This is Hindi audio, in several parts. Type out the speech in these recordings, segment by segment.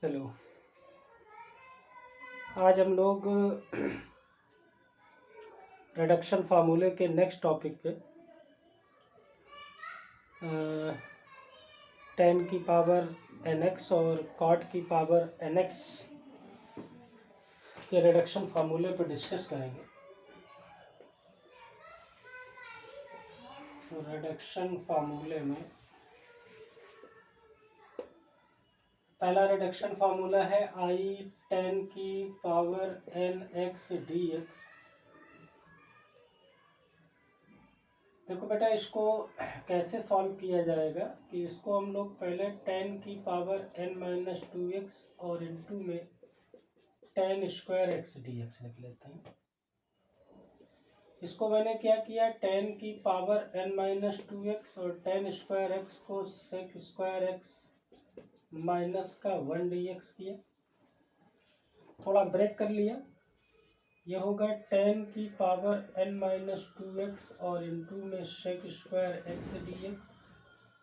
हेलो। आज हम लोग रिडक्शन फार्मूले के नेक्स्ट टॉपिक पे टेन की पावर एन एक्स और कॉट की पावर एन एक्स के रिडक्शन फार्मूले पे डिस्कस करेंगे। तो रिडक्शन फार्मूले में पहला रिडक्शन फार्मूला है आई टेन की power n x d x. देखो बेटा, इसको कैसे सॉल्व किया जाएगा कि इसको हम लोग पहले टेन की power n minus two x और इनटू में tan square x d x लिख लेते हैं। इसको मैंने क्या किया, टेन की power n minus two x और टेन स्क्वायर एक्स को सेक स्क्वायर एक्स माइनस का वन डी एक्स किया, थोड़ा ब्रेक कर लिया। यह होगा टेन की power n minus two x और इनटू में sec square x d x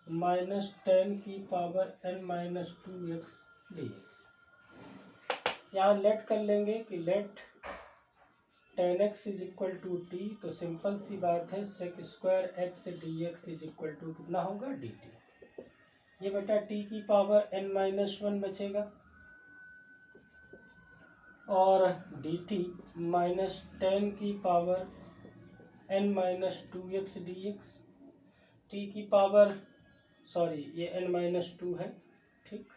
minus tan की power n minus two x d x. यहाँ लेट कर लेंगे कि let tan x is equal to t, तो सिंपल सी बात है sec square x d x is equal to कितना होगा, डी टी। ये बेटा टी की पावर एन माइनस वन बचेगा और डी टी माइनस टेन की power n minus two x d x. T की पावर ये एन माइनस टू है, ठीक।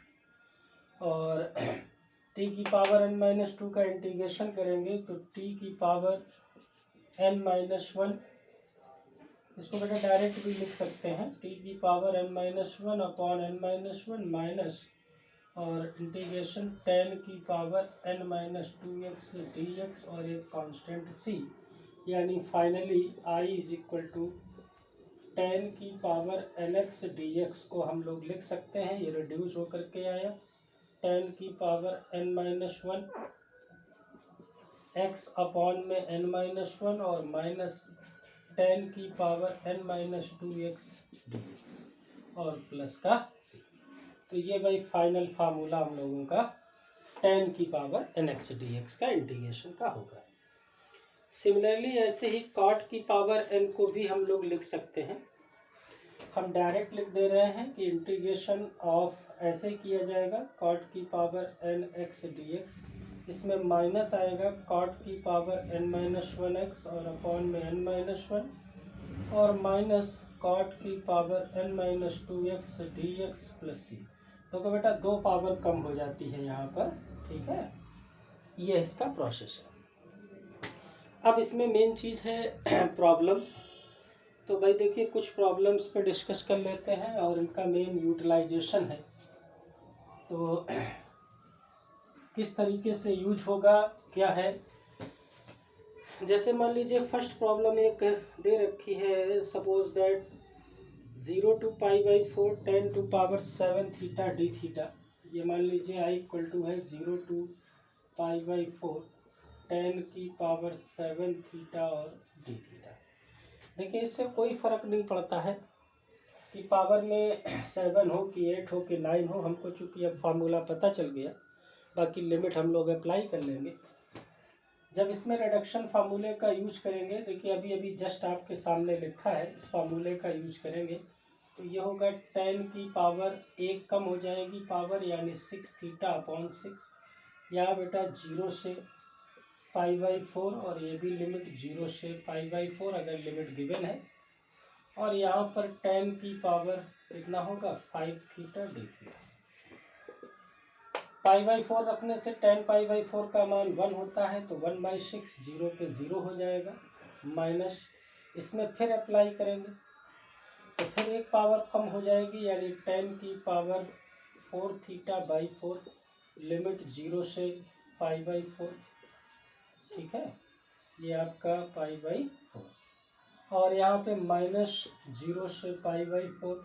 और टी की पावर एन माइनस टू का इंटीग्रेशन करेंगे तो टी की पावर एन माइनस वन, इसको बेटा डायरेक्ट भी लिख सकते हैं, टी की power n minus one upon n minus one minus और इंटीग्रेशन टेन की power n minus two x d x और एक कांस्टेंट सी, यानी finally I is equal to ten की power n x d x को हम लोग लिख सकते हैं। ये रिड्यूस होकर के आया टेन की power n minus one x upon में एन माइनस वन और माइनस टेन की power n minus two x d x और प्लस का सी। तो ये भाई फाइनल फार्मूला हम लोगों का टेन की power n x d x का इंटीग्रेशन का होगा। सिमिलरली ऐसे ही कॉट की पावर एन को भी हम लोग लिख सकते हैं। हम डायरेक्ट लिख दे रहे हैं कि इंटीग्रेशन ऑफ ऐसे किया जाएगा कॉट की power n x d x, इसमें माइनस आएगा कॉट की power n minus one x और अपॉन में एन माइनस वन और माइनस कॉट की power n minus two x d x plus c. तो बेटा दो पावर कम हो जाती है यहाँ पर, ठीक है। ये इसका प्रोसेस है। अब इसमें मेन चीज़ है प्रॉब्लम्स। तो भाई देखिए, कुछ प्रॉब्लम्स पे डिस्कस कर लेते हैं और इनका मेन यूटिलाइजेशन है। तो किस तरीके से यूज होगा, क्या है। जैसे मान लीजिए फर्स्ट प्रॉब्लम एक दे रखी है, suppose that 0 to pi by four tan to power seven theta d theta. ये मान लीजिए आई इक्वल टू है 0 to pi by four tan की पावर सेवन थीटा और डी थीटा। देखिए, इससे कोई फ़र्क नहीं पड़ता है कि पावर में सेवन हो कि एट हो कि नाइन हो, हमको चूँकि अब फार्मूला पता चल गया, बाकी लिमिट हम लोग अप्लाई कर लेंगे। जब इसमें रिडक्शन फार्मूले का यूज करेंगे, देखिए अभी अभी जस्ट आपके सामने लिखा है, इस फार्मूले का यूज करेंगे तो ये होगा टेन की पावर एक कम हो जाएगी पावर, यानी सिक्स थीटा अपॉन सिक्स। यहाँ बेटा जीरो से पाई बाई फोर और ये भी लिमिट जीरो से पाई बाई फोर अगर लिमिट गिवन है, और यहाँ पर टेन की पावर कितना होगा, five theta d theta. Pi by four रखने से टेन पाई बाई फोर का मान वन होता है, तो वन बाई सिक्स जीरो पे ज़ीरो हो जाएगा, माइनस इसमें फिर अप्लाई करेंगे तो फिर एक पावर कम हो जाएगी, यानी टेन की power four theta by four, limit zero से पाई बाई फोर, ठीक है। ये आपका पाई बाई फोर और यहाँ पे माइनस जीरो से पाई बाई फोर,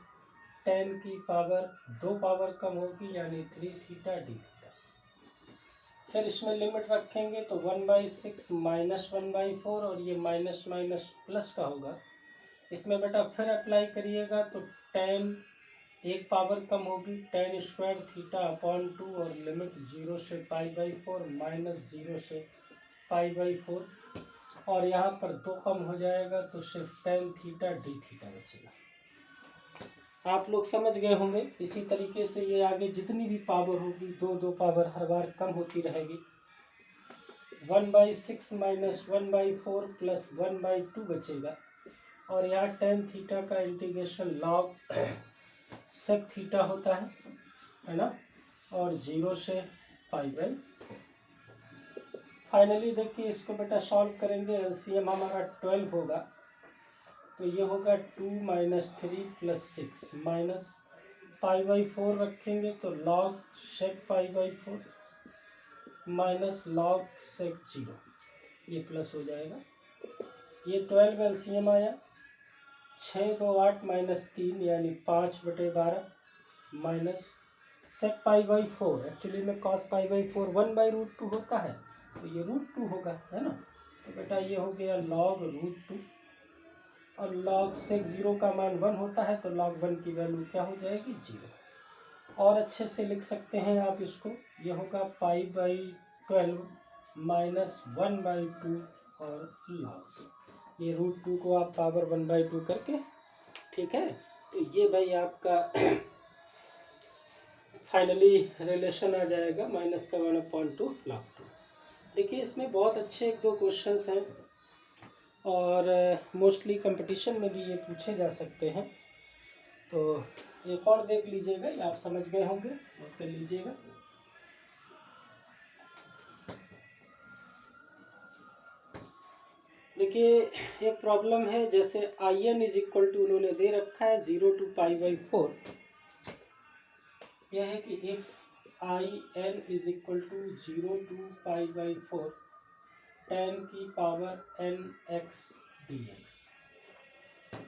टेन की पावर दो पावर कम होगी, यानी थ्री थीटा डी थीटा। फिर इसमें लिमिट रखेंगे तो one by six minus one by four और ये माइनस माइनस प्लस का होगा। इसमें बेटा फिर अप्लाई करिएगा तो टेन एक पावर कम होगी tan स्क्वायर थीटा अपॉन 2 और लिमिट 0 से π/4 माइनस 0 से π/4 और यहाँ पर 2 कम हो जाएगा तो सिर्फ tan थीटा d थीटा बचेगा। आप लोग समझ गए होंगे। इसी तरीके से ये आगे जितनी भी पावर होगी दो पावर हर बार कम होती रहेगी। 1/6 माइनस 1/4 प्लस 1/2 बचेगा और यहाँ tan थीटा का इंटीग्रेशन लॉग सेक थीटा होता है ना, और 0 से π/4। फाइनली देखिए इसको बेटा सॉल्व करेंगे, एलसीएम हमारा 12 होगा तो ये होगा 2 - 3 + 6 माइनस π/4 रखेंगे तो log sec π/4 minus log sec 0, ये प्लस हो जाएगा। ये 12 एलसीएम आया 6 2 8 माइनस 3 यानी 5/12 माइनस sec π/4 एक्चुअली में cos π/4 1/√2 होता है तो ये √2 होगा, है ना। तो बेटा ये हो गया log √2 और log sec 0 का मान 1 होता है तो log 1 की वैल्यू क्या हो जाएगी 0। और अच्छे से लिख सकते हैं आप इसको, ये होगा π/12 माइनस 1/2 और log ये √2 को आप पावर 1/2 करके, ठीक है। तो ये भाई आपका फाइनली रिलेशन आ जाएगा माइनस का 1/2 log 2। देखिए इसमें बहुत अच्छे 1-2 क्वेश्चंस हैं और मोस्टली कंपटीशन में भी ये पूछे जा सकते हैं। तो एक और देख लीजिएगा, ये आप समझ गए होंगे, नोट कर लीजिएगा। देखिए एक प्रॉब्लम है, जैसे IN इज इक्वल टू उन्होंने दे रखा है 0 to π/4। यह है कि if IN is equal to 0 to π/4 tan की पावर nx dx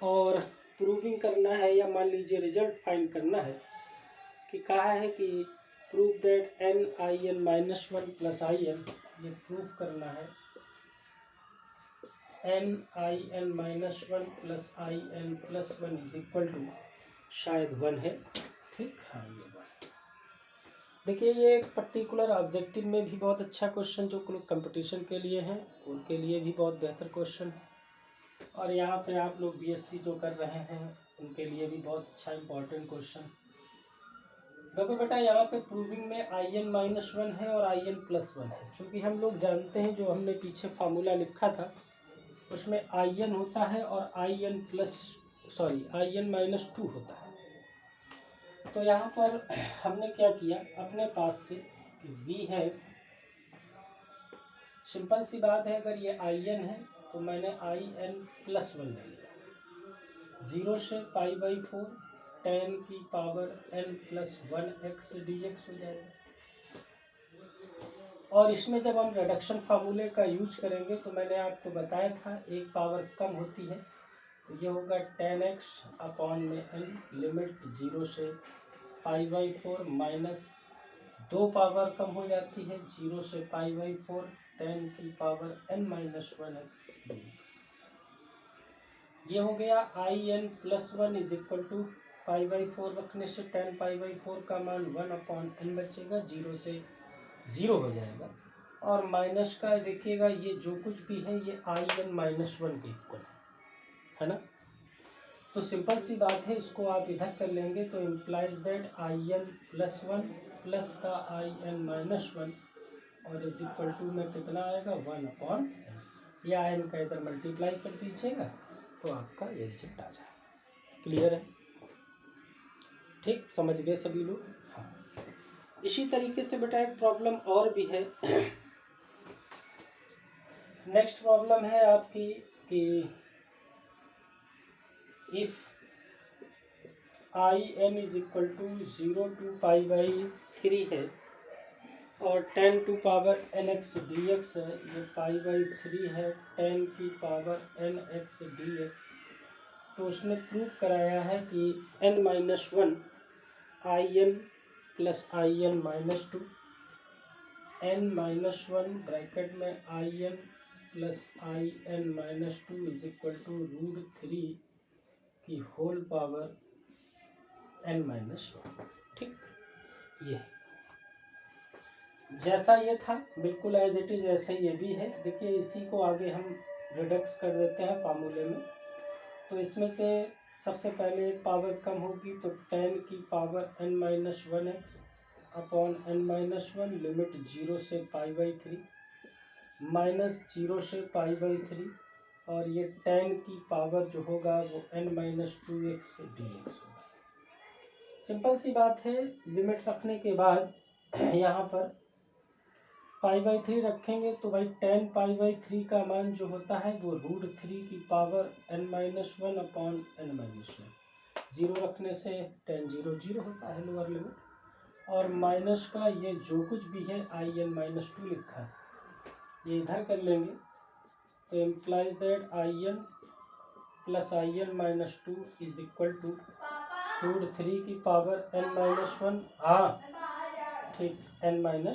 और प्रूविंग करना है या मान लीजिए रिजल्ट फाइंड करना है कि कहा है कि प्रूव दैट n(in-1 + in), ये प्रूव करना है n(in-1 + in+1) is equal to शायद 1 है, ठीक। हाँ ये 1। देखिए ये एक पर्टिकुलर ऑब्जेक्टिव में भी बहुत अच्छा क्वेश्चन, जो लोग कंपटीशन के लिए हैं उनके लिए भी बहुत बेहतर क्वेश्चन है और यहाँ पे आप लोग BSc जो कर रहे हैं उनके लिए भी बहुत अच्छा इंपॉर्टेंट क्वेश्चन। देखो बेटा यहाँ पे प्रूविंग में in-1 है और in+1 है। चूँकि हम लोग जानते हैं, जो हमने पीछे फार्मूला लिखा था उसमें in होता है और in-2 होता है। तो यहाँ पर हमने क्या किया अपने पास से कि V है, सिंपल सी बात है, अगर ये in है तो मैंने in+1 ले लिया, 0 से π/4 tan की पावर n+1x dx हो जाएगा। और इसमें जब हम रिडक्शन फार्मूले का यूज करेंगे तो मैंने आपको बताया था एक पावर कम होती है तो ये होगा tan x अपॉन में n, लिमिट 0 से π/4 माइनस 2 पावर कम हो जाती है 0 से π/4 tan की पावर n-1x dx। ये हो गया in+1 इज इक्वल टू π/4 रखने से tan π/4 का मान 1/n बचेगा, 0 से 0 हो जाएगा और माइनस का देखिएगा ये जो कुछ भी है ये in-1 के इक्वल है ना। तो सिंपल सी बात है, इसको आप इधर कर लेंगे तो इम्प्लाइज दैट in+1 प्लस का in-1 और इज इक्वल टू में कितना आएगा 1/n, या n का इधर मल्टीप्लाई कर दीजिएगा तो आपका एग्जिट आ जाए। क्लियर है, ठीक, समझ गए सभी लोग। हाँ, इसी तरीके से बेटा एक प्रॉब्लम और भी है। नेक्स्ट प्रॉब्लम है आपकी कि if in is equal to 0 to π/3 है और tan की पावर nx dx है, ये π/3 है tan की पावर nx dx। तो उसने प्रूव कराया है कि n-1 in plus in-2 n-1 bracket में in plus in-2 is equal to √3 की होल पावर n-1। ठीक, ये जैसा ये था बिल्कुल एज इट इज ऐसे ये भी है। देखिए इसी को आगे हम रिडक्स कर देते हैं फार्मूले में। तो इसमें से सबसे पहले एक पावर कम होगी तो 10 की power n-1x upon n-1 limit 0 से π/3 माइनस 0 से π/3 और ये 10 की पावर जो होगा वो n-2x dx होगा। सिंपल सी बात है, लिमिट रखने के बाद यहाँ पर π/3 रखेंगे तो भाई 10 π/3 का मान जो होता है वो √3 की पावर n-1 अपॉन n-1। 0 रखने से 10 0 0 होता है लोअर लिमिट। और माइनस का ये जो कुछ भी है in-2 लिखा है ये इधर कर लेंगे तो implies that in plus in-2 is equal to √3 की पावर n-1। हाँ ठीक, n-1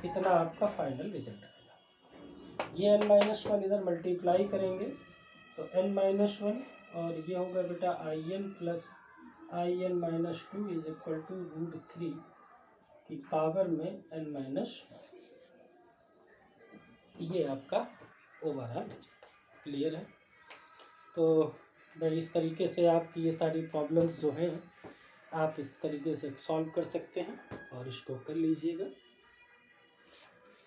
इतना आपका फाइनल रिजल्ट आएगा। ये n-1 इधर मल्टीप्लाई करेंगे तो n-1 और ये होगा बेटा in plus in-2 is equal to √3 की पावर में n-1। ये आपका ओवरऑल रिजल्ट क्लियर है। तो भाई इस तरीके से आपकी ये सारी प्रॉब्लम्स जो हैं आप इस तरीके से सॉल्व कर सकते हैं और इसको कर लीजिएगा।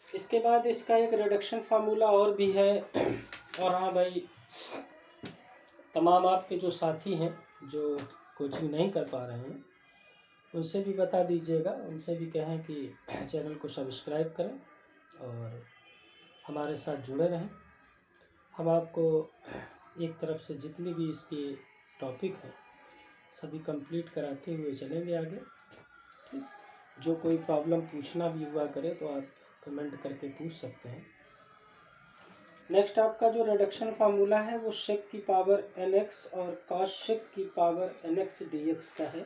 इसके बाद इसका एक रिडक्शन फार्मूला और भी है। और हाँ भाई, तमाम आपके जो साथी हैं जो कोचिंग नहीं कर पा रहे हैं उनसे भी बता दीजिएगा, उनसे भी कहें कि चैनल को सब्सक्राइब करें और हमारे साथ जुड़े रहें। हम आपको एक तरफ से जितनी भी इसकी टॉपिक है सभी कंप्लीट कराते हुए चलेंगे आगे। ठीक, जो कोई प्रॉब्लम पूछना भी हुआ करे तो आप कमेंट करके पूछ सकते हैं। नेक्स्ट आपका जो रिडक्शन फार्मूला है वो सेक की पावर nx और कॉस सेक की पावर nx dx का है।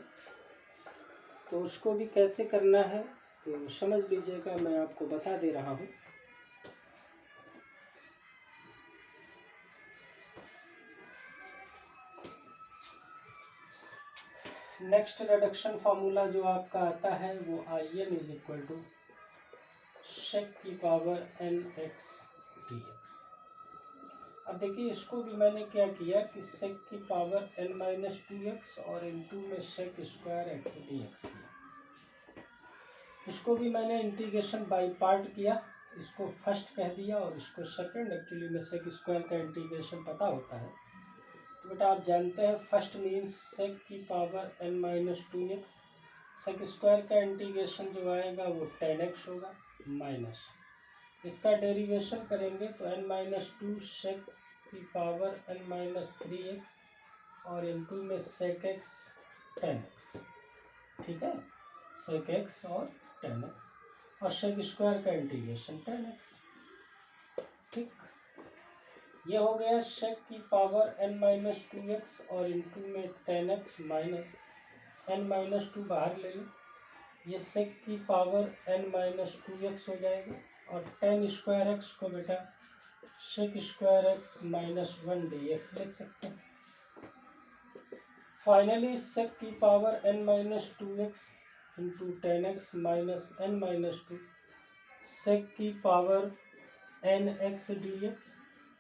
तो उसको भी कैसे करना है तो समझ लीजिएगा, मैं आपको बता दे रहा हूँ। नेक्स्ट रिडक्शन फार्मूला जो आपका आता है वो in इज इक्वल टू सेक की पावर nx dx। अब देखिए इसको भी मैंने क्या किया कि सेक की पावर n-2x और इनटू में सेक स्क्वायर x dx किया। इसको भी मैंने इंटीग्रेशन बाई पार्ट किया, इसको फर्स्ट कह दिया और इसको सेकंड। एक्चुअली में सेक स्क्वायर का इंटीग्रेशन पता होता है तो बेटा आप जानते हैं फर्स्ट मीन्स सेक की पावर n-2x। सेक स्क्वायर का इंटीग्रेशन जो आएगा वो 10x होगा माइनस इसका डेरिवेशन करेंगे तो n-2 सेक की पावर n-3x और इनटू में सेक x 10x। ठीक है, सेक x और 10x और सेक स्क्वायर का इंटीग्रेशन 10x। ठीक, ये हो गया सेक की पावर n-2x और इनटू में 10x माइनस n-2 बाहर ले लो, ये सेक की पावर n-2x हो जाएगी और 10 स्क्वायर एक्स को बेटा सेक स्क्वायर एक्स -1 dx लिख सकते हैं। फाइनली सेक की power n-2x into 10x minus n-2 सेक की पावर nx dx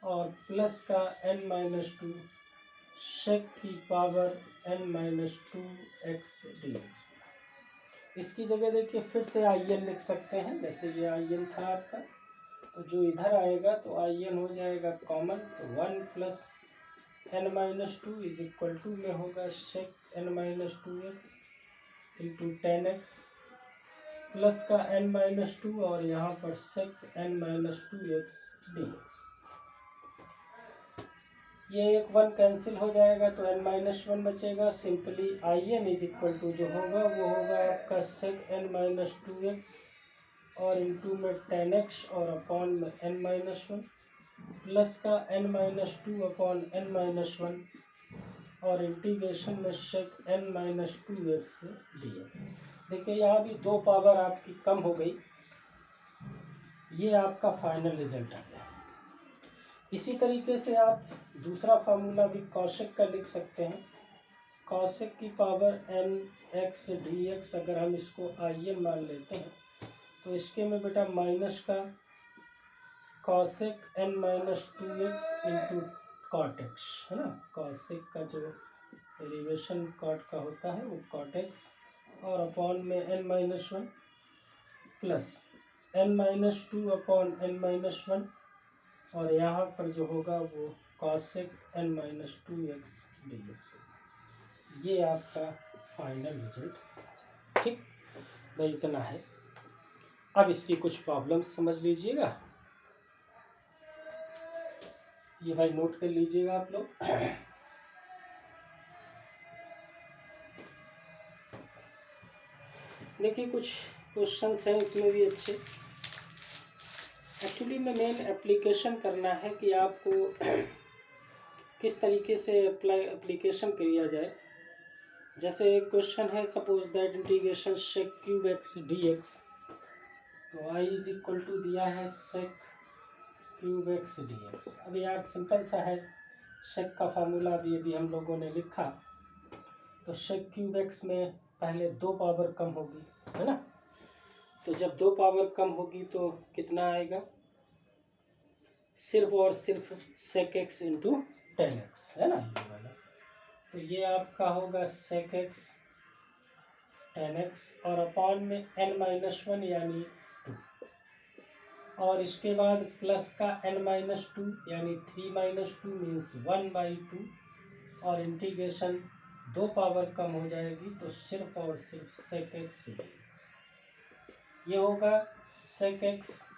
और प्लस का n-2 सेक की पावर n-2x dx। इसकी जगह देखिए फिर से in लिख सकते हैं, जैसे ये in था आपका तो जो इधर आएगा तो in हो जाएगा कॉमन तो 1 plus n-2 is equal to में होगा सेक n-2x इंटू 10x प्लस का n-2 और यहाँ पर सेक n-2x dx। ये एक 1 कैंसिल हो जाएगा तो n-1 बचेगा। Simply in is equal to जो होगा वो होगा आपका सेक n-2x और इंटू में 10x और अपॉन में n-1 प्लस का n-2 अपॉन n-1 और इंटीग्रेशन में सेक n-2x dx। देखिए यहाँ भी 2 पावर आपकी कम हो गई। ये आपका फाइनल रिजल्ट आ गया। इसी तरीके से आप दूसरा फार्मूला भी कॉसेक का लिख सकते हैं। कॉसेक की power n x d x, अगर हम इसको आई एम मान लेते हैं तो इसके में बेटा माइनस का cosec n minus two x into cot x है ना। कॉसेक का जो डेरिवेशन कॉट का होता है वो कॉट एक्स, और अपॉन में n minus one plus n minus two upon n minus one, और यहाँ पर जो होगा वो cosec n minus two x d x. ये आपका फाइनल रिजल्ट। ठीक भाई, इतना है। अब इसकी कुछ प्रॉब्लम्स समझ लीजिएगा, ये भाई नोट कर लीजिएगा आप लोग। देखिए कुछ क्वेश्चंस हैं इसमें भी अच्छे। एक्चुअली में मेन एप्लीकेशन करना है कि आपको किस तरीके से एप्लीकेशन किया जाए। जैसे एक क्वेश्चन है, suppose that integration sec cube x d x, तो आई इज इक्वल टू दिया है sec cube x d x. अब यार सिंपल सा है, सेक का फार्मूला अभी हम लोगों ने लिखा, तो सेक क्यूब एक्स में पहले दो पावर कम होगी है ना, तो जब दो पावर कम होगी तो कितना आएगा, सिर्फ और सिर्फ sec x into tan x है ना ये वाला। तो ये आपका होगा सेक एक्स टेन एक्स और अपॉन में एन माइनस वन यानी टू, और इसके बाद प्लस का एन माइनस टू यानी three minus two means one by two, और इंटीग्रेशन दो पावर कम हो जाएगी तो सिर्फ और सिर्फ सेक एक्स डी एक्स। ये होगा sec x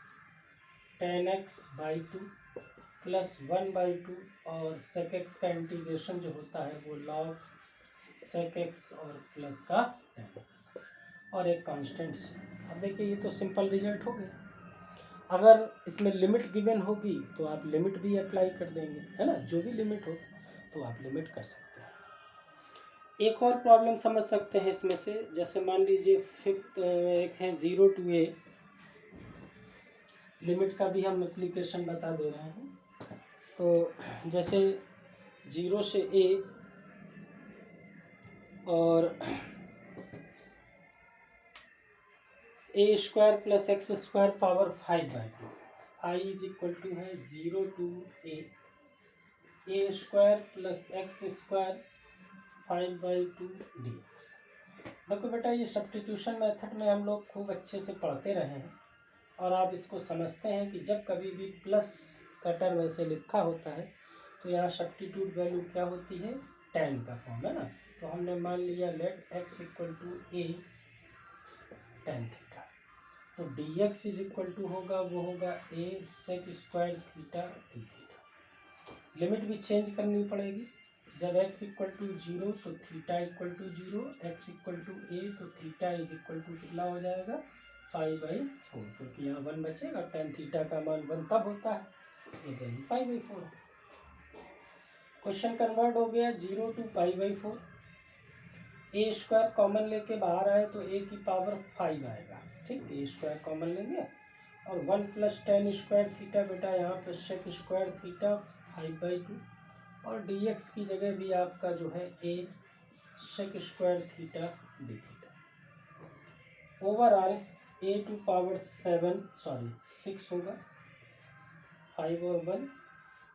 tan x by two plus one by two, और सेक एक्स का इंटीग्रेशन जो होता है वो लॉग सेक एक्स और प्लस का टेन एक्स और एक कांस्टेंट से। अब देखिए ये तो सिंपल रिजल्ट हो गया। अगर इसमें लिमिट गिवन होगी तो आप लिमिट भी अप्लाई कर देंगे है ना, जो भी लिमिट हो तो आप लिमिट कर सकते हैं। एक और प्रॉब्लम समझ सकते हैं इसमें से, जैसे मान लीजिए फिफ्थ एक है 0 to a, लिमिट का भी हम एप्लीकेशन बता दे रहे हैं। तो जैसे 0 से a और a square plus x square power 5/2, I is equal to है 0 to a square plus x square 5/2 d x. देखो बेटा ये सब्स्टिट्यूशन मेथड में हम लोग खूब अच्छे से पढ़ते रहे हैं, और आप इसको समझते हैं कि जब कभी भी प्लस का टर्म ऐसे लिखा होता है तो यहाँ सब्स्टिट्यूट वैल्यू क्या होती है, tan का फॉर्म है ना। तो हमने मान लिया let x equal to a tan theta, तो d x is equal to होगा वो होगा a sec square theta d theta. Limit भी चेंज करनी पड़ेगी, जब x इक्वल टू 0 तो theta equal to 0, x equal to a तो थीटा इज इक्वल टू कितना हो जाएगा 5/4, क्योंकि यहाँ 1 बचेगा। tan थीटा का मान 1 तब होता है जब वैल्यू 5/4। क्वेश्चन कन्वर्ट हो गया 0 to 5/4। ए स्क्वायर कॉमन लेके बाहर आए तो ए की पावर 5 आएगा। ठीक, ए स्क्वायर कॉमन लेंगे और 1 प्लस tan स्क्वायर थीटा, बेटा यहाँ पे सेक स्क्वायर थीटा 5/2, और डी एक्स की जगह भी आपका जो है a sec square theta d theta. Overall a to power 6 होगा, 5 और 1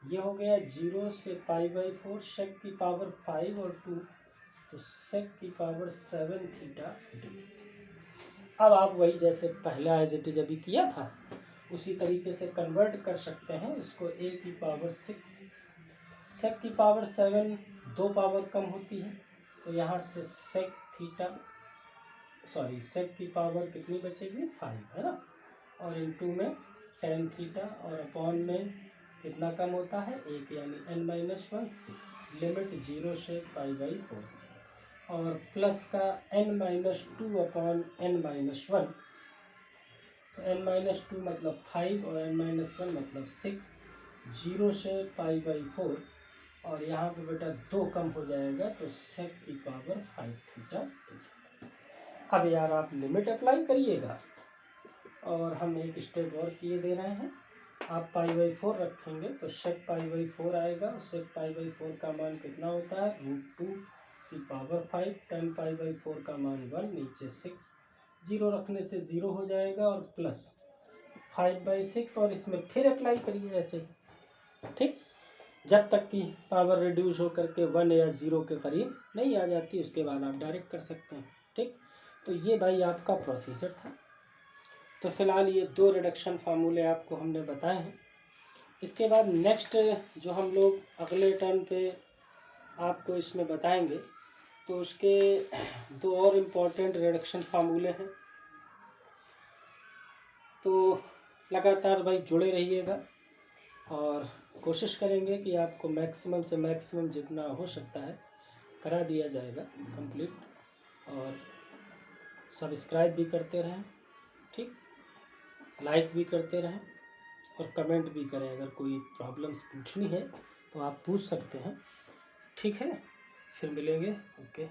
ये हो गया 0 से 5/4 सेक की पावर 5 और 2, तो सेक की पावर 7 थीटा डी। अब आप वही जैसे पहला एज इट इज अभी किया था उसी तरीके से कन्वर्ट कर सकते हैं इसको। ए की पावर 6 सेक की पावर 7 दो पावर कम होती है, तो यहाँ से सेक की पावर कितनी बचेगी 5 है ना, और इनटू में tan थीटा, और अपॉन में कितना कम होता है 1 यानी n-1 6, लिमिट 0 से 5/4, और प्लस का n-2 अपॉन n-1, तो n-2 मतलब 5 और n-1 मतलब 6, 0 से 5/4, और यहाँ पे बेटा 2 कम हो जाएगा तो सेक की पावर 5 थीटा। अब यार आप लिमिट अप्लाई करिएगा, और हम एक स्टेप और किए दे रहे हैं। आप 5/4 रखेंगे तो सेक 5/4 आएगा, सेक 5/4 का मान कितना होता है √2 की पावर 5, 10π/4 का मान 1, नीचे 6, 0 रखने से 0 हो जाएगा और प्लस 5/6 और इसमें फिर अप्लाई करिए ऐसे, ठीक, जब तक कि पावर रिड्यूस होकर के 1 या 0 के करीब नहीं आ जाती, उसके बाद आप डायरेक्ट कर सकते हैं, ठीक। तो ये भाई आपका प्रोसीजर था। तो फिलहाल ये 2 रिडक्शन फार्मूले आपको हमने बताए हैं। इसके बाद नेक्स्ट जो हम लोग अगले टर्म पे आपको इसमें बताएंगे, तो उसके 2 और इम्पोर्टेंट रिडक्शन फार्मूले हैं। तो लगातार भाई जुड़े रहिएगा और कोशिश करेंगे कि आपको मैक्सिमम से मैक्सिमम जितना हो सकता है करा दिया जाएगा कंप्लीट, और सब्सक्राइब भी करते रहें, ठीक, लाइक भी करते रहें और कमेंट भी करें। अगर कोई प्रॉब्लम्स पूछनी है तो आप पूछ सकते हैं, ठीक है। फिर मिलेंगे, ओके।